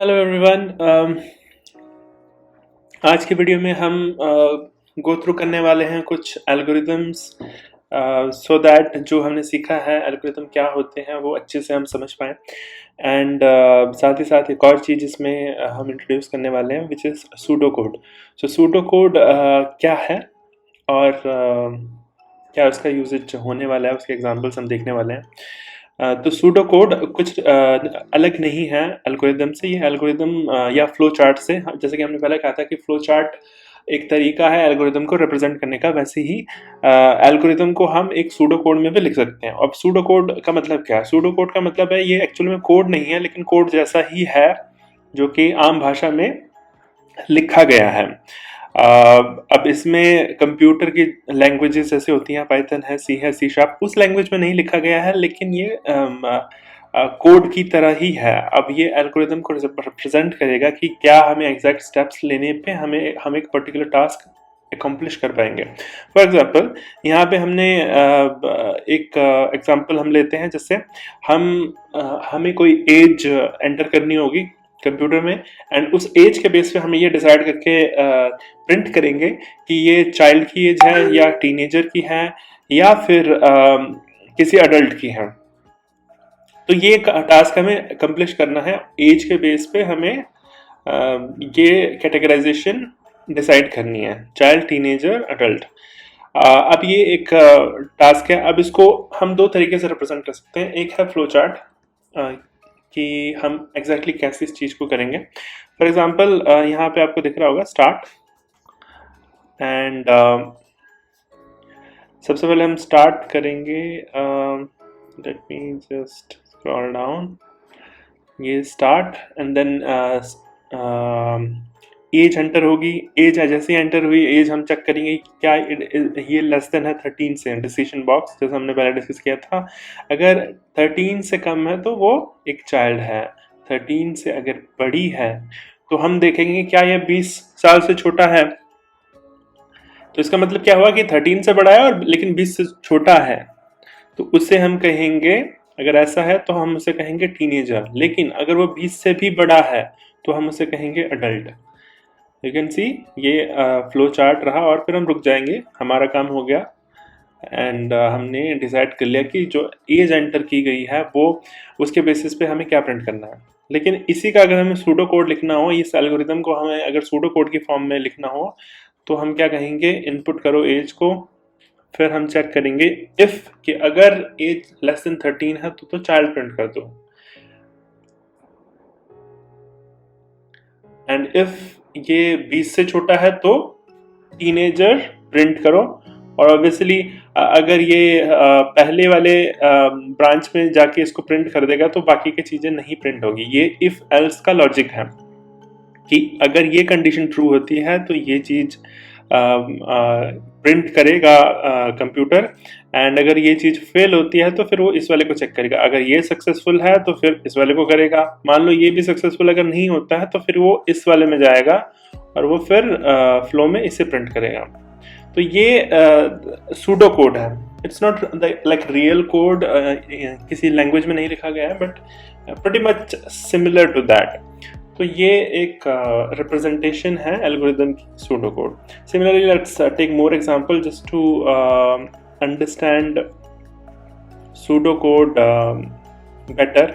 Hello everyone. आज की video में हम गो थ्रू करने वाले हैं कुछ एल्गोरिदम्स सो दैट जो हमने सीखा है एल्गोरिदम क्या होते हैं वो अच्छे से हम समझ पाएँ। एंड साथ ही साथ एक और चीज़ इसमें हम इंट्रोड्यूस करने वाले हैं which is pseudo code. So pseudo code क्या है और क्या उसका यूजेज होने वाला है, उसके एग्जांपल्स हम देखने वाले हैं। तो सूडो कोड कुछ अलग नहीं है एल्गोरिदम से। ये एल्गोरिदम या फ्लो चार्ट से, जैसे कि हमने पहले कहा था कि फ्लो चार्ट एक तरीका है एल्गोरिदम को रिप्रेजेंट करने का, वैसे ही एल्गोरिदम को हम एक सूडो कोड में भी लिख सकते हैं। अब सूडो कोड का मतलब क्या है? सूडो कोड का मतलब है ये एक्चुअली में कोड नहीं है, लेकिन कोड जैसा ही है जो कि आम भाषा में लिखा गया है। अब इसमें कंप्यूटर की लैंग्वेजेस जैसे होती हैं, पाइथन है, सी है, सी शार्प, उस लैंग्वेज में नहीं लिखा गया है, लेकिन ये कोड की तरह ही है। अब ये एल्गोरिदम को रिप्रेजेंट करेगा कि क्या हमें एग्जैक्ट स्टेप्स लेने पे हम एक पर्टिकुलर टास्क अकम्प्लिश कर पाएंगे। फॉर एग्जाम्पल यहाँ पे हमने एक एग्जाम्पल हम लेते हैं, जैसे हमें कोई एज एंटर करनी होगी कंप्यूटर में, एंड उस एज के बेस पे हमें ये डिसाइड करके प्रिंट करेंगे कि ये चाइल्ड की एज है या टीनेजर की है या फिर किसी अडल्ट की है। तो ये टास्क हमें अकम्प्लिश करना है। एज के बेस पे हमें ये कैटेगराइजेशन डिसाइड करनी है, चाइल्ड, टीनेजर, अडल्ट। अब ये एक टास्क है। अब इसको हम दो तरीके से रिप्रेजेंट कर सकते हैं। एक है फ्लो चार्ट, कि हम एग्जैक्टली कैसे इस चीज़ को करेंगे। फॉर एग्जांपल यहाँ पे आपको दिख रहा होगा स्टार्ट, एंड सबसे पहले हम स्टार्ट करेंगे। Let me just scroll down, ये start, and then age enter होगी। एज जैसे एंटर हुई, एज हम चेक करेंगे क्या ये लेस देन है 13 से, डिसीजन बॉक्स जैसे हमने पहले डिस्कस किया था। अगर 13 से कम है तो वो एक चाइल्ड है, 13 से अगर बड़ी है तो हम देखेंगे क्या यह 20 साल से छोटा है। तो इसका मतलब क्या हुआ कि 13 से बड़ा है और लेकिन 20 से छोटा है, तो उससे हम कहेंगे, अगर ऐसा है तो हम उसे कहेंगे टीनेजर। लेकिन अगर वो 20 से भी बड़ा है तो हम उसे कहेंगे अडल्ट। यू कैन सी ये फ्लो चार्ट रहा, और फिर हम रुक जाएंगे, हमारा काम हो गया। एंड हमने डिसाइड कर लिया कि जो एज एंटर की गई है वो उसके बेसिस पे हमें क्या प्रिंट करना है। लेकिन इसी का अगर हमें सूडो कोड लिखना हो, इस एल्गोरिदम को हमें अगर सूडो कोड की फॉर्म में लिखना हो, तो हम क्या कहेंगे, इनपुट करो एज को, फिर हम चेक करेंगे इफ कि अगर एज लेस देन 13 है तो चाइल्ड प्रिंट कर दो, एंड इफ ये 20 से छोटा है तो टीनेजर प्रिंट करो। और ऑब्वियसली अगर ये पहले वाले ब्रांच में जाके इसको प्रिंट कर देगा तो बाकी की चीजें नहीं प्रिंट होगी। ये इफ एल्स का लॉजिक है कि अगर ये कंडीशन ट्रू होती है तो ये चीज प्रिंट करेगा कंप्यूटर, एंड अगर ये चीज फेल होती है तो फिर वो इस वाले को चेक करेगा। अगर ये सक्सेसफुल है तो फिर इस वाले को करेगा। मान लो ये भी सक्सेसफुल अगर नहीं होता है तो फिर वो इस वाले में जाएगा और वो फिर फ्लो में इसे प्रिंट करेगा। तो ये सूडो कोड है। It's not like real code, किसी लैंग्वेज में नहीं लिखा गया है, but pretty much similar to that. तो ये एक रिप्रेजेंटेशन है एल्गोरिदम की, pseudo code. Similarly let's take more example just to understand pseudo code better.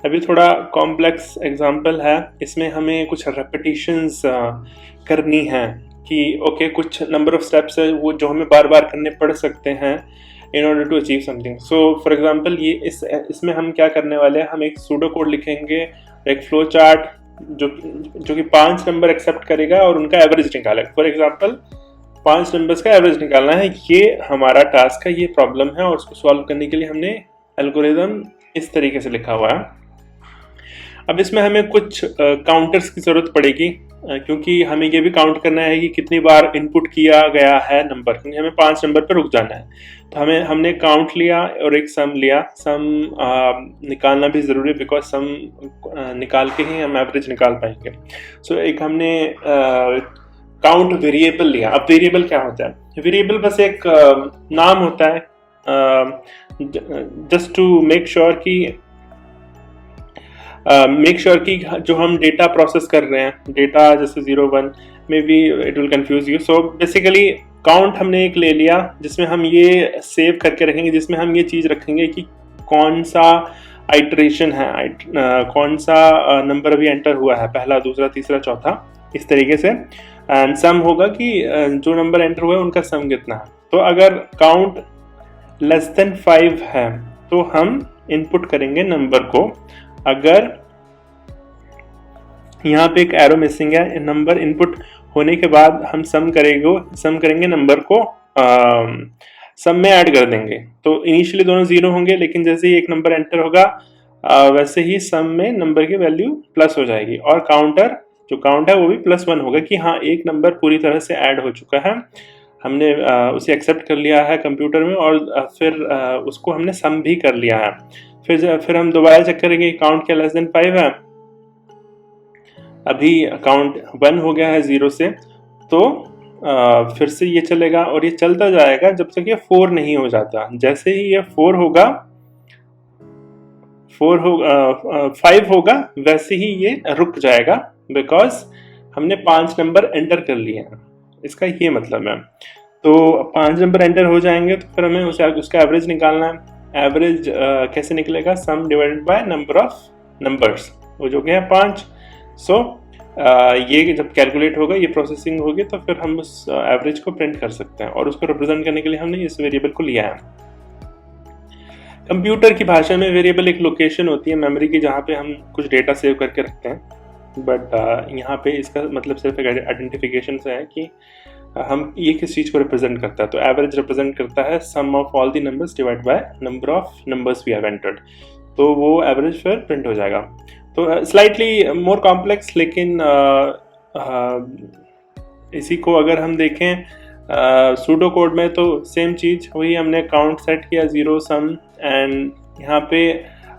अभी थोड़ा कॉम्प्लेक्स एग्जांपल है, इसमें हमें कुछ रेपिटेशंस करनी है कि ओके कुछ नंबर ऑफ स्टेप्स है वो जो हमें बार बार करने पड़ सकते हैं in order to achieve something. So for example ये इसमें हम क्या करने वाले हैं, हम एक सूडो कोड लिखेंगे, एक फ्लो चार्ट जो कि 5 नंबर एक्सेप्ट करेगा और उनका एवरेज निकालेगा। फॉर एग्जांपल 5 नंबर्स का एवरेज निकालना है, ये हमारा टास्क है, ये प्रॉब्लम है, और उसको सॉल्व करने के लिए हमने एल्गोरिदम इस तरीके से लिखा हुआ है। अब इसमें हमें कुछ काउंटर्स की जरूरत पड़ेगी, क्योंकि हमें ये भी काउंट करना है कि कितनी बार इनपुट किया गया है नंबर, क्योंकि हमें 5 नंबर पर रुक जाना है। तो हमने काउंट लिया और एक सम लिया। सम निकालना भी ज़रूरी है, बिकॉज सम निकाल के ही हम एवरेज निकाल पाएंगे। सो एक हमने काउंट वेरिएबल लिया। अब वेरिएबल क्या होता है? वेरिएबल बस एक नाम होता है, जस्ट टू मेक श्योर कि मेक श्योर कि जो हम डेटा प्रोसेस कर रहे हैं, डेटा जैसे 0 1 may be it will confuse you. So basically count हमने एक ले लिया जिसमें हम ये सेव करके रखेंगे, जिसमें हम ये चीज़ रखेंगे कि कौन सा आइटरेशन है, कौन सा नंबर अभी एंटर हुआ है, पहला, दूसरा, तीसरा, चौथा, इस तरीके से। एंड सम होगा कि जो नंबर एंटर हुआ है उनका सम कितना है। तो अगर काउंट लेस देन 5 है तो हम इनपुट करेंगे नंबर को। अगर यहाँ पे एक एरो मिसिंग है, नंबर इनपुट होने के बाद हम सम करेंगे नंबर को सम में ऐड कर देंगे। तो इनिशियली दोनों 0 होंगे, लेकिन जैसे ही एक नंबर एंटर होगा वैसे ही सम में नंबर की वैल्यू प्लस हो जाएगी, और जो काउंट है वो भी +1 होगा कि हाँ एक नंबर पूरी तरह से ऐड हो चुका है, हमने उसे एक्सेप्ट कर लिया है कंप्यूटर में, और फिर उसको हमने सम भी कर लिया है। फिर हम दोबारा चेक करेंगे काउंट क्या लेस देन 5 है। अभी काउंट 1 हो गया है 0 से, तो फिर से ये चलेगा और ये चलता जाएगा जब तक ये 4 नहीं हो जाता। जैसे ही ये 5 होगा वैसे ही ये रुक जाएगा, बिकॉज हमने 5 नंबर एंटर कर लिए हैं, इसका ये मतलब है। तो 5 नंबर एंटर हो जाएंगे तो फिर हमें उसका एवरेज निकालना है। एवरेज कैसे निकलेगा? सम divided by number of numbers, वो जो कि है 5। सो ये जब कैलकुलेट होगा, ये प्रोसेसिंग होगी, तो फिर हम उस एवरेज को प्रिंट कर सकते हैं, और उसको रिप्रेजेंट करने के लिए हमने इस वेरिएबल को लिया है। कंप्यूटर की भाषा में वेरिएबल एक लोकेशन होती है मेमोरी की, जहाँ पे हम कुछ डेटा सेव करके रखते हैं, बट यहाँ पे इसका मतलब सिर्फ एक आइडेंटिफिकेशन से है कि हम ये किस चीज़ को रिप्रेजेंट करता है। तो एवरेज रिप्रेजेंट करता है sum of all the numbers divide by number of numbers we have entered, तो वो एवरेज फिर प्रिंट हो जाएगा। तो स्लाइटली मोर कॉम्प्लेक्स, लेकिन इसी को अगर हम देखें सूडो कोड में तो सेम चीज़ वही, हमने काउंट सेट किया 0 सम, एंड यहाँ पे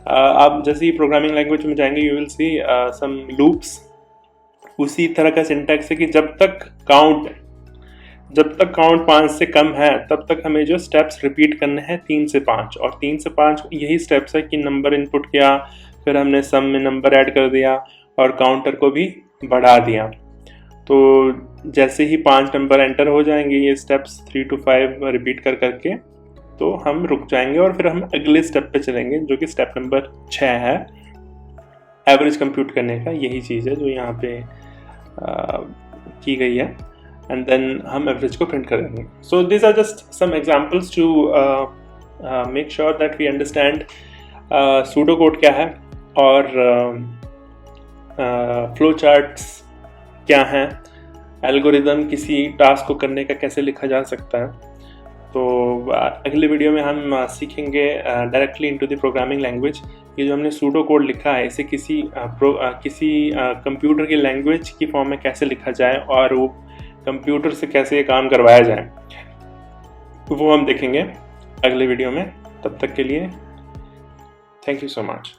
आप जैसे ही प्रोग्रामिंग लैंग्वेज में जाएंगे you will see some loops. उसी तरह का सिंटैक्स है कि जब तक काउंट 5 से कम है तब तक हमें जो स्टेप्स रिपीट करने हैं 3 से 5, और 3 से 5 यही स्टेप्स है कि नंबर इनपुट किया, फिर हमने सम में नंबर ऐड कर दिया और काउंटर को भी बढ़ा दिया। तो जैसे ही 5 नंबर एंटर हो जाएंगे, ये स्टेप्स 3 to 5 रिपीट करके, तो हम रुक जाएंगे और फिर हम अगले स्टेप पे चलेंगे, जो कि स्टेप नंबर 6 है। एवरेज कंप्यूट करने का यही चीज़ है जो यहाँ पे की गई है, एंड देन हम एवरेज को प्रिंट करेंगे। So this are just some examples to make sure that we understand pseudo code क्या है और फ्लो चार्ट्स क्या हैं, एल्गोरिदम किसी टास्क को करने का कैसे लिखा जा सकता है। तो अगले वीडियो में हम सीखेंगे directly into the programming language. ये जो हमने सूडो कोड लिखा है इसे किसी कंप्यूटर की लैंग्वेज की फॉर्म में कैसे लिखा जाए और वो कंप्यूटर से कैसे ये काम करवाया जाए, वो हम देखेंगे अगले वीडियो में। तब तक के लिए थैंक यू सो मच।